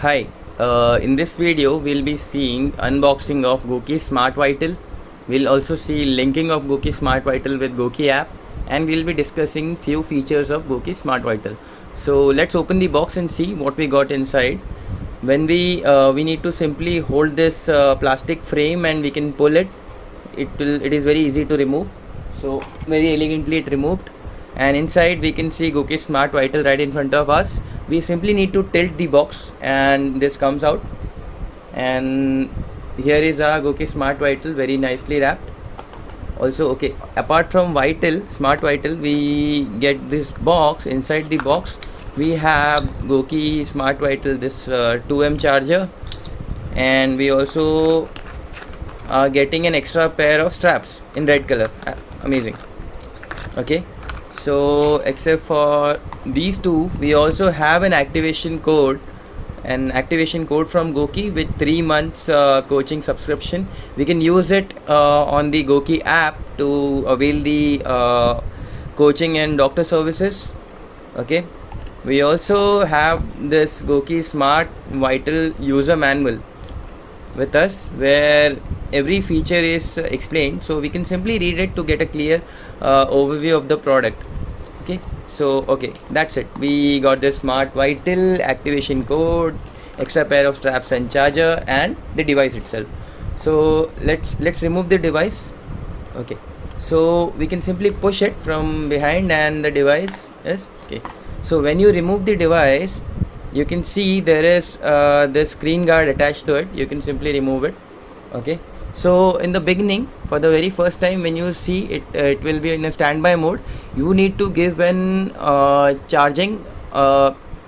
Hi, in this video we'll be seeing unboxing of Goki Smart Vital. We'll also see linking of Goki Smart Vital with Goki app, and we'll be discussing few features of Goki Smart Vital. So let's open the box and see what we got inside. When we need to simply hold this plastic frame and we can pull it. It is very easy to remove. So very elegantly it removed, and inside we can see Goki Smart Vital right in front of us. We simply need to tilt the box and this comes out, and here is our Goki Smart Vital very nicely wrapped. Also, okay, apart from Smart Vital, we get this box. Inside the box we have Goki Smart Vital, this 2M charger, and we also are getting an extra pair of straps in red color. Amazing. Okay, so except for these two, we also have an activation code from Goki with 3 months coaching subscription. We can use it on the Goki app to avail the coaching and doctor services. Okay, we also have this Goki Smart Vital user manual with us, where every feature is explained, so we can simply read it to get a clear overview of the product. Okay, so okay, that's it. We got the Smart Vital activation code, extra pair of straps and charger, and the device itself. So let's remove the device. Okay, so we can simply push it from behind and the device is okay. So when you remove the device, you can see there is this screen guard attached to it. You can simply remove it. Okay, so in the beginning, for the very first time, when you see it, it will be in a standby mode. You need to give an charging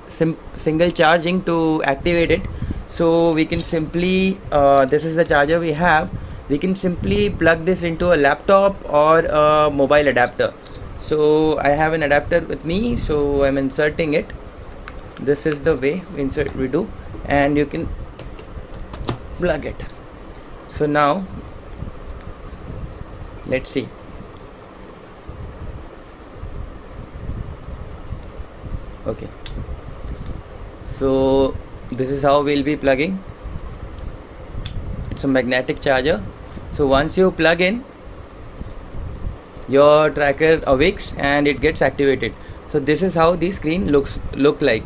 single charging to activate it. So we can simply this is the charger we have. We can simply plug this into a laptop or a mobile adapter. So I have an adapter with me, so I'm inserting it. This is the way we do, and you can plug it. So now let's see. Okay, so this is how we'll be plugging. It's a magnetic charger. So once you plug in, your tracker awakes and it gets activated. So this is how the screen look like.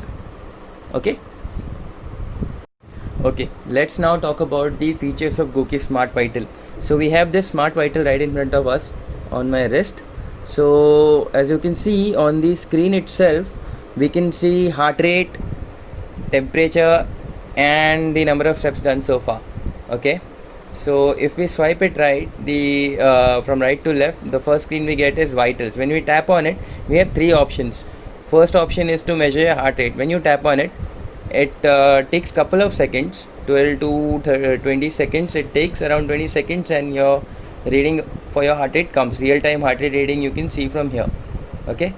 Okay, let's now talk about the features of Goki Smart Vital. So we have this Smart Vital right in front of us on my wrist. So as you can see on the screen itself, we can see heart rate, temperature, and the number of steps done so far. Okay, so if we swipe it right, from right to left, the first screen we get is vitals. When we tap on it, we have 3 options. First option is to measure your heart rate. When you tap on it, it takes couple of seconds, 12 to 20 seconds. It takes around 20 seconds, and your reading for your heart rate comes. Real-time heart rate reading you can see from here. Okay.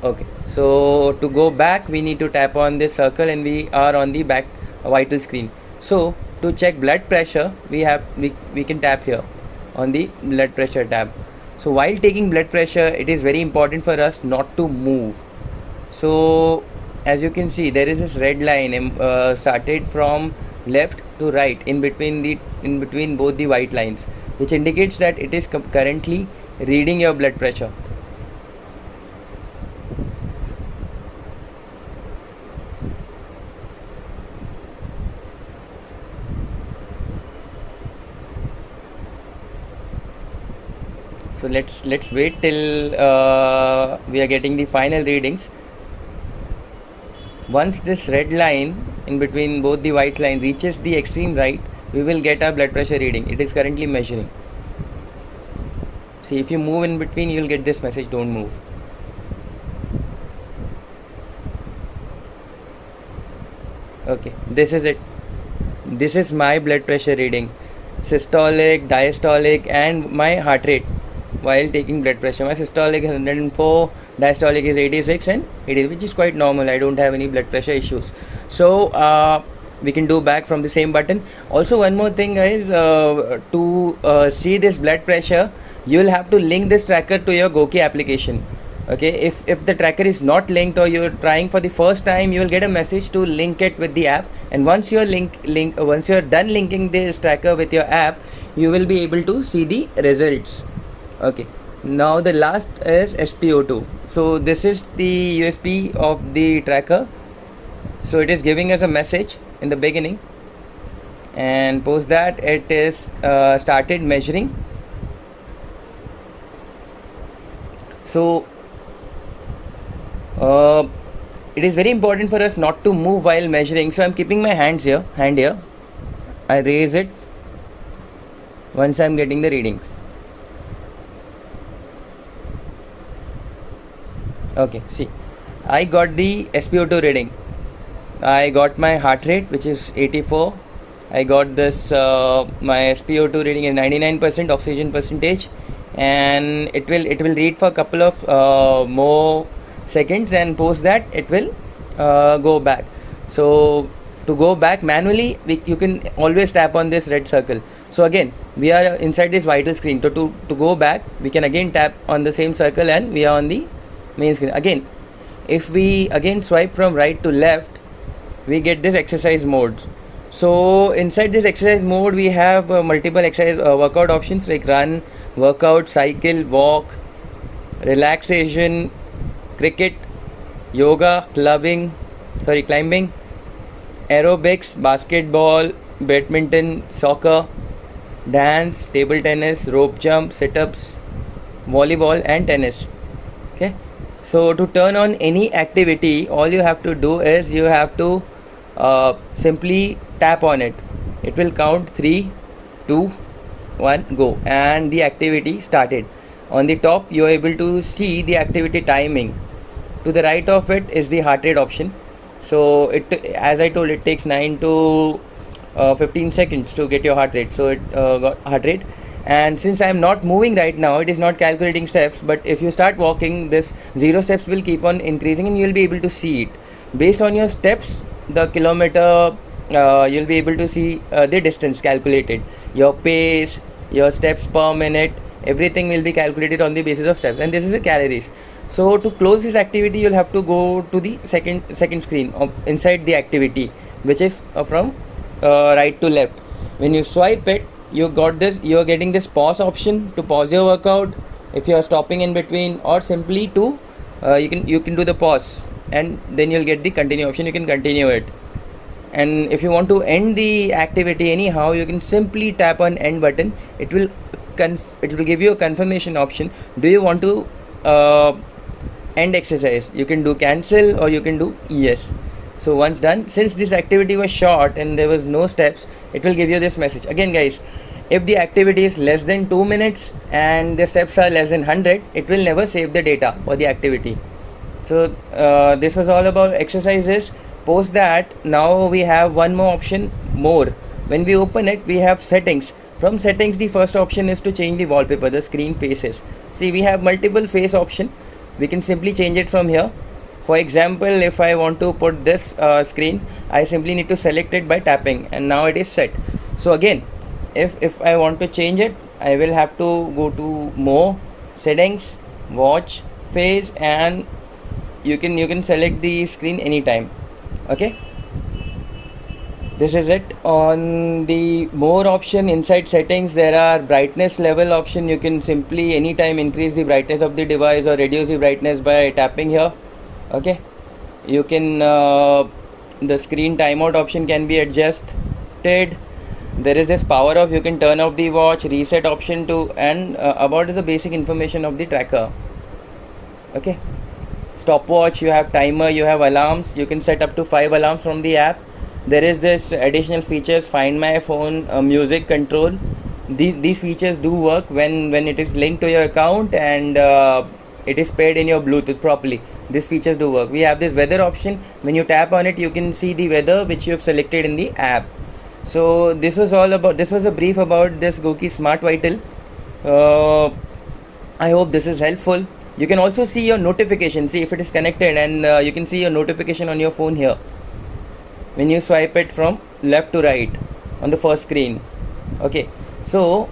Okay, so to go back, we need to tap on this circle, and we are on the back vital screen. So to check blood pressure, we can tap here on the blood pressure tab. So while taking blood pressure, it is very important for us not to move. So as you can see, there is this red line started from left to right in between both the white lines, which indicates that it is currently reading your blood pressure. So let's wait till we are getting the final readings. Once this red line in between both the white line reaches the extreme right, we will get our blood pressure reading. It is currently measuring. See, if you move in between, you will get this message, don't move. Okay, this is it. This is my blood pressure reading, systolic, diastolic, and my heart rate while taking blood pressure. My systolic is 104, diastolic is 86, and 80, which is quite normal. I don't have any blood pressure issues. So we can do back from the same button. Also, one more thing, guys, to see this blood pressure, you will have to link this tracker to your Goki application. Okay, if the tracker is not linked or you're trying for the first time, you will get a message to link it with the app, and once you're once you're done linking this tracker with your app, you will be able to see the results. Okay, now the last is SPO2. So this is the USP of the tracker. So it is giving us a message in the beginning, and post that it is started measuring. So it is very important for us not to move while measuring. So I'm keeping my hand here. I raise it once I'm getting the readings. Okay, see, I got the SpO2 reading. I got my heart rate, which is 84. I got this my SpO2 reading is 99% oxygen percentage, and it will read for a couple of more seconds, and post that it will go back. So to go back manually, you can always tap on this red circle. So again, we are inside this vital screen. To go back, we can again tap on the same circle, and we are on the main screen. Again, if we again swipe from right to left, we get this exercise modes. So inside this exercise mode, we have multiple exercise workout options like run, workout, cycle, walk, relaxation, cricket, yoga, climbing, aerobics, basketball, badminton, soccer, dance, table tennis, rope jump, sit-ups, volleyball and tennis. Okay, so to turn on any activity, all you have to do is you have to simply tap on it. It will count 3, 2, 1, go, and the activity started. On the top, you are able to see the activity timing. To the right of it is the heart rate option. So it, as I told, it takes 9 to 15 seconds to get your heart rate. So it got heart rate, and since I am not moving right now, it is not calculating steps. But if you start walking, this 0 steps will keep on increasing, and you will be able to see it based on your steps, the kilometer. You'll be able to see the distance calculated, your pace, your steps per minute. Everything will be calculated on the basis of steps, and this is the calories. So to close this activity, you'll have to go to the second screen inside the activity, which is from right to left. When you swipe it, you're getting this pause option to pause your workout if you are stopping in between, or simply to you can do the pause, and then you'll get the continue option. You can continue it, and if you want to end the activity anyhow, you can simply tap on end button. It will give you a confirmation option. Do you want to end exercise? You can do cancel, or you can do yes. So once done, since this activity was short and there was no steps, it will give you this message. Again guys, if the activity is less than 2 minutes and the steps are less than 100, it will never save the data for the activity. So this was all about exercises. Post that, now we have one more option, more. When we open it, we have settings. From settings, the first option is to change the wallpaper, the screen faces. See, we have multiple face option. We can simply change it from here. For example, if I want to put this screen, I simply need to select it by tapping, and now it is set. So again, if I want to change it, I will have to go to more, settings, watch, face, and you can select the screen anytime. Okay, this is it. On the more option inside settings, there are brightness level option. You can simply anytime increase the brightness of the device or reduce the brightness by tapping here. Okay, you can the screen timeout option can be adjusted. There is this power off. You can turn off the watch, reset option to, and about the basic information of the tracker. Okay, stopwatch, you have timer, you have alarms. You can set up to 5 alarms from the app. There is this additional features, find my phone, music control. These features do work when it is linked to your account and it is paired in your Bluetooth properly. These features do work. We have this weather option. When you tap on it, you can see the weather which you have selected in the app. So this was a brief about this Goki Smart Vital. I hope this is helpful. You can also see your notification, see if it is connected, and you can see your notification on your phone here when you swipe it from left to right on the first screen. Okay, so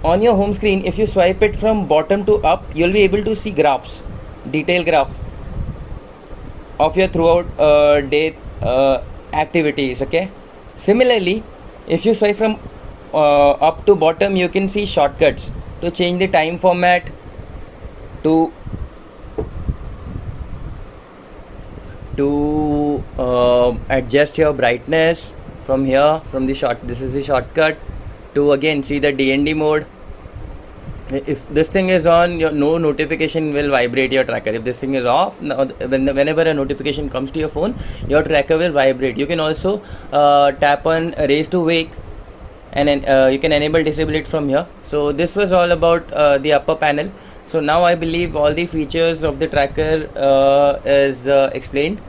on your home screen, if you swipe it from bottom to up, you'll be able to see graphs. detail graph of your throughout day activities. Okay, similarly, if you swipe from up to bottom, you can see shortcuts to change the time format, to adjust your brightness from here, from the short, this is the shortcut, to again see the DND mode. If this thing is on, no notification will vibrate your tracker. If this thing is off, whenever a notification comes to your phone, your tracker will vibrate. You can also tap on raise to wake, and you can enable disable it from here. So this was all about the upper panel. So now I believe all the features of the tracker is explained.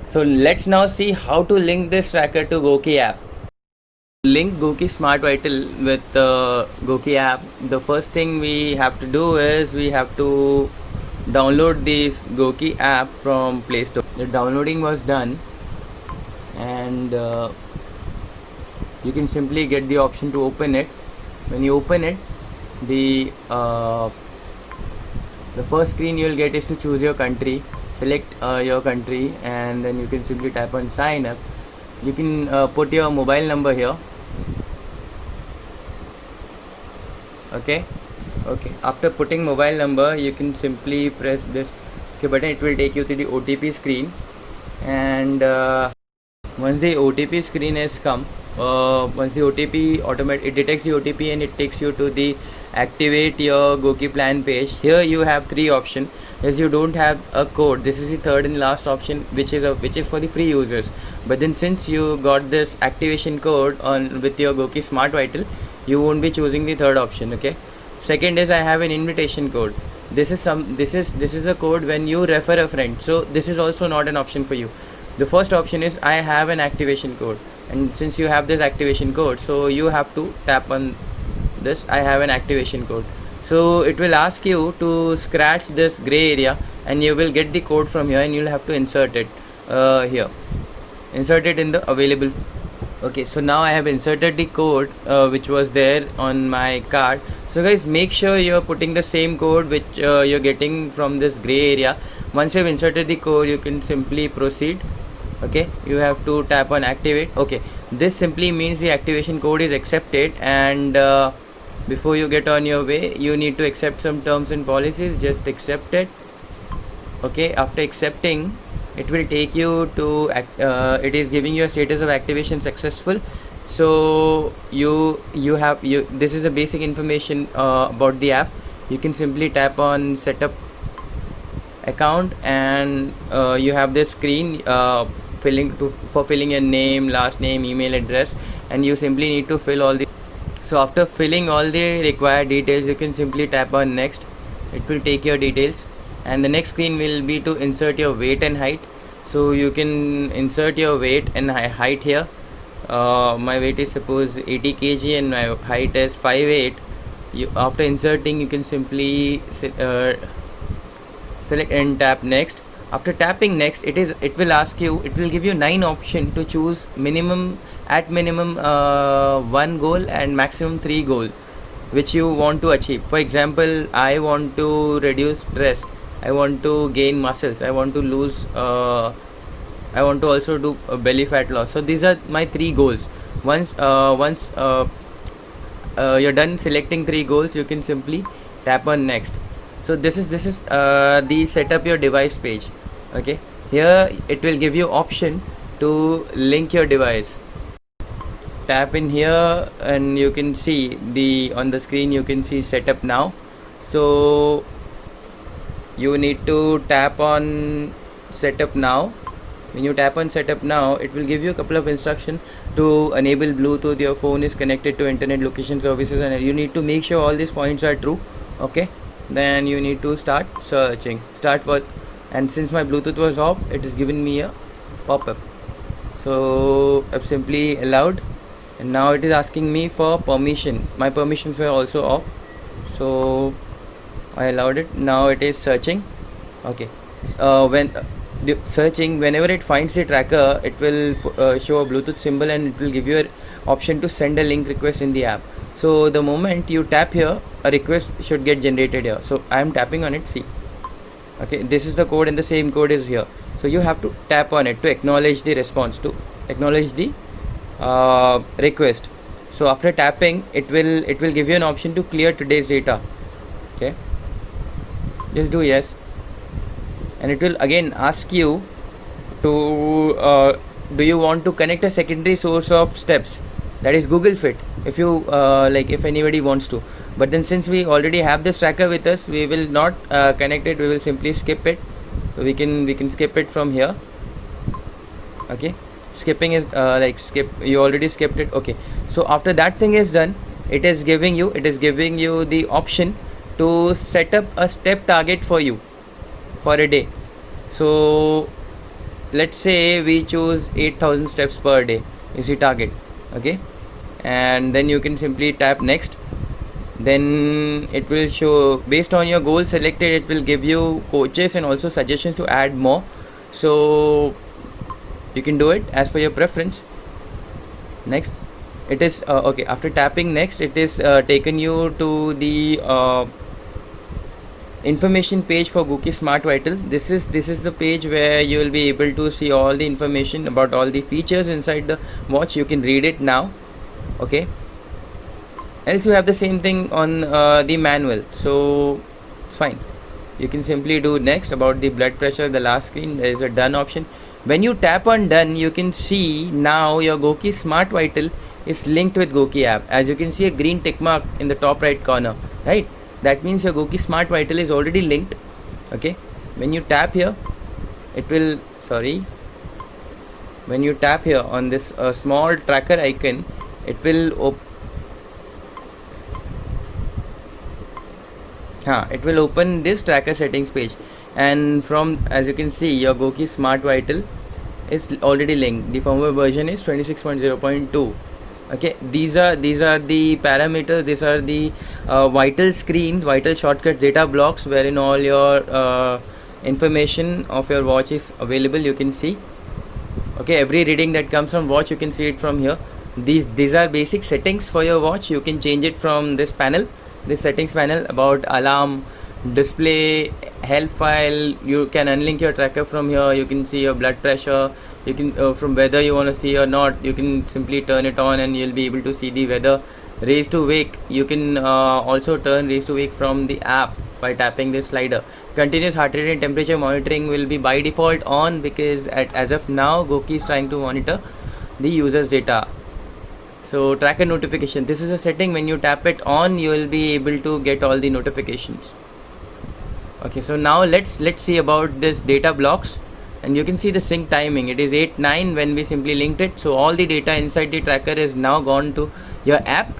So let's now see how to link this tracker to Goki app. Link Goki Smart Vital with Goki app. The first thing we have to do is we have to download this Goki app from Play Store. The downloading was done, and you can simply get the option to open it. When you open it, the first screen you will get is to choose your country. Select your country, and then you can simply tap on sign up. You can put your mobile number here. Okay, after putting mobile number, you can simply press this button. It will take you to the OTP screen, and once the OTP screen has come, once the OTP it detects the OTP and it takes you to the activate your Goki plan page. Here you have three options. As you don't have a code, this is the third and last option, which is for the free users. But then since you got this activation code on with your Goki Smart Vital, you won't be choosing the third option. Okay. Second is I have an invitation code. This is a code when you refer a friend. So this is also not an option for you. The first option is I have an activation code, and since you have this activation code, so you have to tap on this I have an activation code. So it will ask you to scratch this gray area, and you will get the code from here, and you'll have to insert it here. Insert it in the available. Okay, so now I have inserted the code which was there on my card. So guys, make sure you're putting the same code which you're getting from this gray area. Once you've inserted the code, you can simply proceed. Okay, you have to tap on activate. Okay, this simply means the activation code is accepted, and before you get on your way, you need to accept some terms and policies. Just accept it. Okay, after accepting, it will take you to it is giving you a status of activation successful. So this is the basic information about the app. You can simply tap on setup account, and you have this screen for filling your name, last name, email address, and you simply need to fill all the. So after filling all the required details, you can simply tap on next. It will take your details, and the next screen will be to insert your weight and height. So you can insert your weight and height here. My weight is suppose 80 kg and my height is 5'8". After inserting, you can simply select and tap next. After tapping next, it will give you 9 options to choose minimum 1 goal and maximum 3 goals which you want to achieve. For example, I want to reduce stress, I want to gain muscles, I want to lose I want to also do belly fat loss. So these are my 3 goals. Once you're done selecting 3 goals, you can simply tap on next. So this is the setup your device page. Okay, here it will give you option to link your device. Tap in here, and you can see on the screen you can see setup now. So you need to tap on setup now. When you tap on setup now, it will give you a couple of instructions to enable Bluetooth. Your phone is connected to internet location services, and you need to make sure all these points are true. Okay, then you need to start searching. And since my Bluetooth was off, it is giving me a pop-up. So I've simply allowed, and now it is asking me for permission. My permissions were also off, so I allowed it. Now it is searching. Okay, when searching, whenever it finds the tracker, it will show a Bluetooth symbol, and it will give you an option to send a link request in the app. So the moment you tap here, a request should get generated here. So I am tapping on it. See, Okay, this is the code and the same code is here. So you have to tap on it to acknowledge the response, to acknowledge the request. So after tapping, it will give you an option to clear today's data. Okay, just do yes, and it will again ask you to do you want to connect a secondary source of steps, that is Google Fit, if you like, if anybody wants to. But then since we already have this tracker with us, we will not connect it, we will simply skip it. So we can skip it from here. Okay, skipping is like skip, you already skipped it. Okay, so after that thing is done, it is giving you the option to set up a step target for you for a day. So let's say we choose 8,000 steps per day is the target. Okay, and then you can simply tap next. Then it will show, based on your goal selected, it will give you coaches and also suggestions to add more. So you can do it as per your preference. Next, it is okay, after tapping next, it is taken you to the information page for Gookie Smart Vital. This is the page where you will be able to see all the information about all the features inside the watch. You can read it now. Okay, else you have the same thing on the manual, so it's fine. You can simply do next. About the blood pressure, the last screen, there is a done option. When you tap on done, you can see now your Gookie Smart Vital is linked with Gookie app. As you can see a green tick mark in the top right corner, right? That means your Gookie Smart Vital is already linked. Okay, when you tap here, it will, when you tap here on this small tracker icon, it will open this tracker settings page, and from, as you can see, your Gookie Smart Vital is already linked. The firmware version is 26.0.2. okay, these are the parameters, these are the vital screen, vital shortcut data blocks, wherein all your information of your watch is available. You can see, okay, every reading that comes from watch, you can see it from here. These are basic settings for your watch. You can change it from this panel, this settings panel, about alarm, display, health file. You can unlink your tracker from here. You can see your blood pressure. You can from whether you want to see or not, you can simply turn it on and you'll be able to see the weather. Raise to wake, you can also turn raise to wake from the app by tapping this slider. Continuous heart rate and temperature monitoring will be by default on, because as of now Gookie is trying to monitor the user's data. So tracker notification, this is a setting, when you tap it on, you will be able to get all the notifications. Okay, so now let's see about this data blocks, and you can see the sync timing. It is 8:09 when we simply linked it. So all the data inside the tracker is now gone to your app,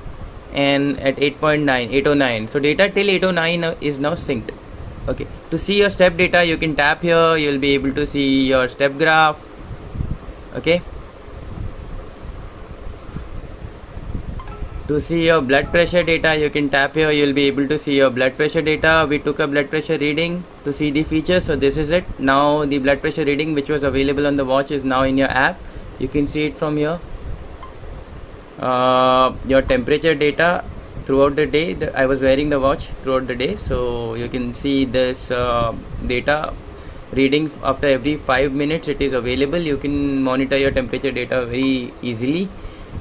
and at 8:09, so data till 8:09 is now synced. Okay, to see your step data, you can tap here. You will be able to see your step graph. Okay, to see your blood pressure data, you can tap here. You will be able to see your blood pressure data. We took a blood pressure reading to see the features, so this is it. Now the blood pressure reading which was available on the watch is now in your app. You can see it from here. Your temperature data throughout the day, I was wearing the watch throughout the day, so you can see this data reading after every 5 minutes. It is available. You can monitor your temperature data very easily.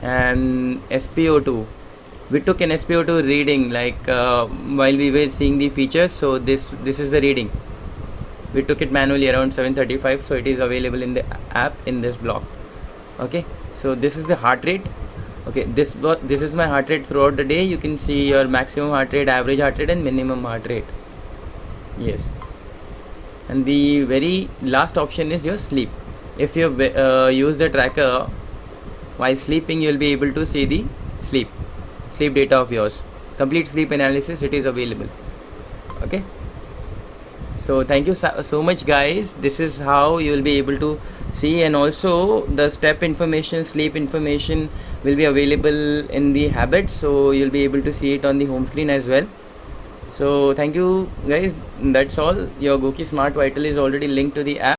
And SpO2, we took an SpO2 reading, like while we were seeing the features. So this is the reading. We took it manually around 7:35, so it is available in the app in this block. Okay, so this is the heart rate. Okay, this is my heart rate throughout the day. You can see your maximum heart rate, average heart rate, and minimum heart rate. Yes, and the very last option is your sleep. If you use the tracker while sleeping, you will be able to see the sleep data of yours. Complete sleep analysis, it is available. Okay, so thank you so much guys. This is how you will be able to see, and also the step information, sleep information will be available in the habits, so you'll be able to see it on the home screen as well. So thank you guys, that's all. Your Gookie Smart Vital is already linked to the app.